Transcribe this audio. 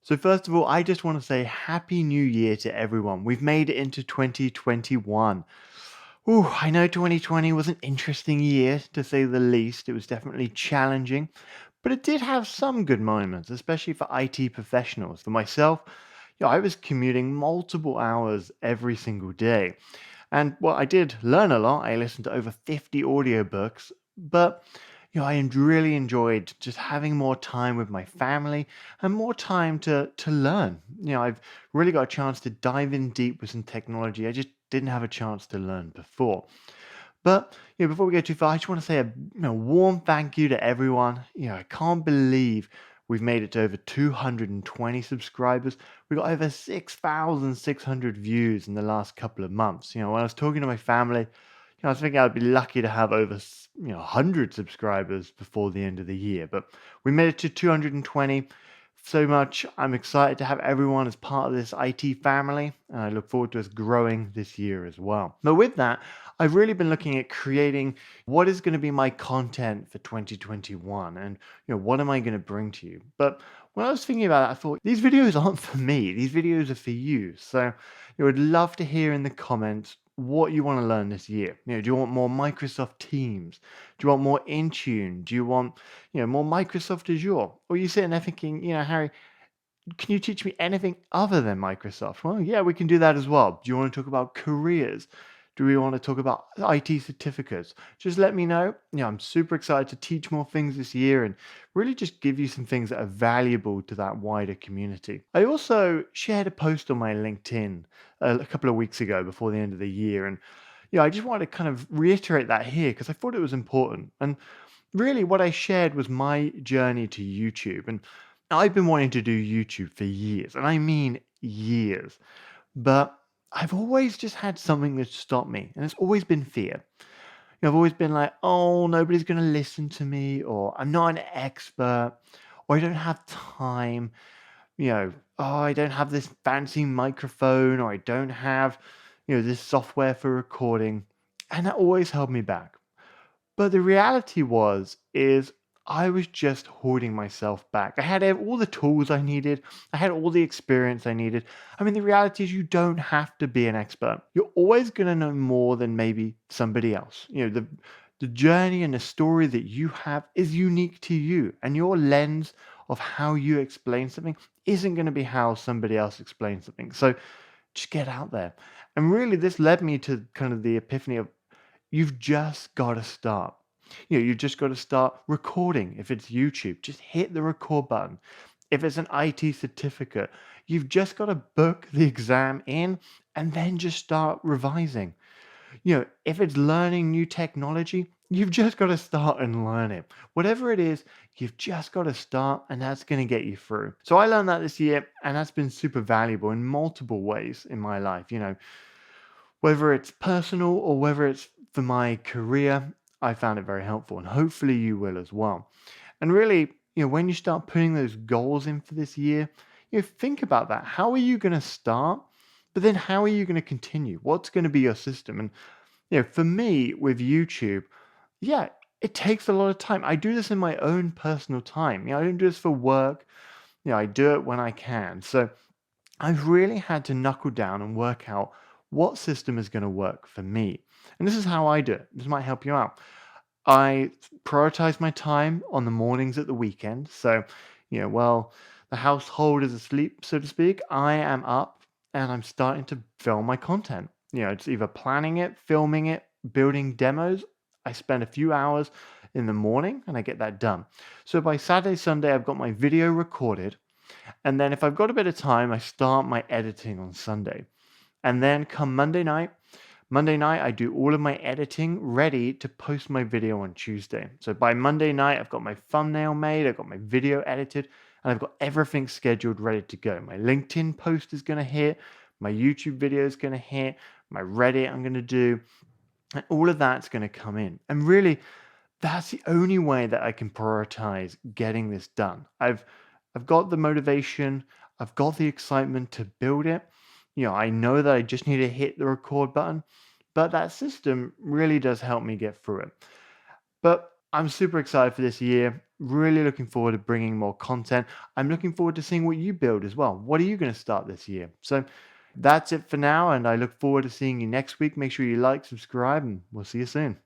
So, first of all, I just want to say Happy New Year to everyone. We've made it into 2021. Ooh, I know 2020 was an interesting year, to say the least. It was definitely challenging, but it did have some good moments, especially for IT professionals. For myself, I was commuting multiple hours every single day. And well, I did learn a lot. I listened to over 50 audiobooks, but I really enjoyed just having more time with my family and more time to learn. I've really got a chance to dive in deep with some technology I just didn't have a chance to learn before. But before we go too far, I just want to say a warm thank you to everyone. I can't believe we've made it to over 220 subscribers. We got over 6,600 views in the last couple of months. When I was talking to my family, I was thinking I'd be lucky to have over 100 subscribers before the end of the year. But we made it to 220 so much. I'm excited to have everyone as part of this IT family, and I look forward to us growing this year as well. But with that, I've really been looking at creating what is going to be my content for 2021 and what am I going to bring to you. But when I was thinking about it, I thought these videos aren't for me. These videos are for you. So would love to hear in the comments what you want to learn this year. Do you want more Microsoft Teams? Do you want more Intune? Do you want more Microsoft Azure? Or are you sitting there thinking, Harry, can you teach me anything other than Microsoft? Well, yeah, we can do that as well. Do you want to talk about careers? Do we want to talk about IT certificates? Just let me know. I'm super excited to teach more things this year and really just give you some things that are valuable to that wider community. I also shared a post on my LinkedIn a couple of weeks ago before the end of the year. And I just wanted to kind of reiterate that here because I thought it was important. And really, what I shared was my journey to YouTube. And I've been wanting to do YouTube for years, and I mean years. But I've always just had something that stopped me, and it's always been fear. I've always been like, oh, nobody's going to listen to me, or I'm not an expert, or I don't have time. Oh, I don't have this fancy microphone, or I don't have, this software for recording. And that always held me back. But the reality is I was just holding myself back. I had all the tools I needed. I had all the experience I needed. I mean, the reality is you don't have to be an expert. You're always going to know more than maybe somebody else. The journey and the story that you have is unique to you, and your lens of how you explain something isn't going to be how somebody else explains something. So just get out there. And really, this led me to kind of the epiphany of you've just got to start. You've just got to start recording. If it's YouTube, just hit the record button. If it's an IT certificate, you've just got to book the exam in and then just start revising. If it's learning new technology, you've just got to start and learn it. Whatever it is, you've just got to start, and that's going to get you through. So I learned that this year, and that's been super valuable in multiple ways in my life. Whether it's personal or whether it's for my career, I found it very helpful, and hopefully you will as well. And really, when you start putting those goals in for this year, think about that. How are you going to start? But then how are you going to continue? What's going to be your system? And for me with YouTube, yeah, it takes a lot of time. I do this in my own personal time. I don't do this for work. I do it when I can. So I've really had to knuckle down and work out what system is going to work for me. And this is how I do it. This might help you out. I prioritize my time on the mornings at the weekend. So, well, the household is asleep, so to speak. I am up and I'm starting to film my content. It's either planning it, filming it, building demos. I spend a few hours in the morning and I get that done. So by Saturday, Sunday, I've got my video recorded. And then if I've got a bit of time, I start my editing on Sunday. And then come Monday night, I do all of my editing ready to post my video on Tuesday. So by Monday night, I've got my thumbnail made, I've got my video edited, and I've got everything scheduled ready to go. My LinkedIn post is going to hit, my YouTube video is going to hit, my Reddit I'm going to do, and all of that's going to come in. And really, that's the only way that I can prioritize getting this done. I've got the motivation, I've got the excitement to build it. I know that I just need to hit the record button, but that system really does help me get through it. But I'm super excited for this year. Really looking forward to bringing more content. I'm looking forward to seeing what you build as well. What are you going to start this year? So that's it for now, and I look forward to seeing you next week. Make sure you like, subscribe, and we'll see you soon.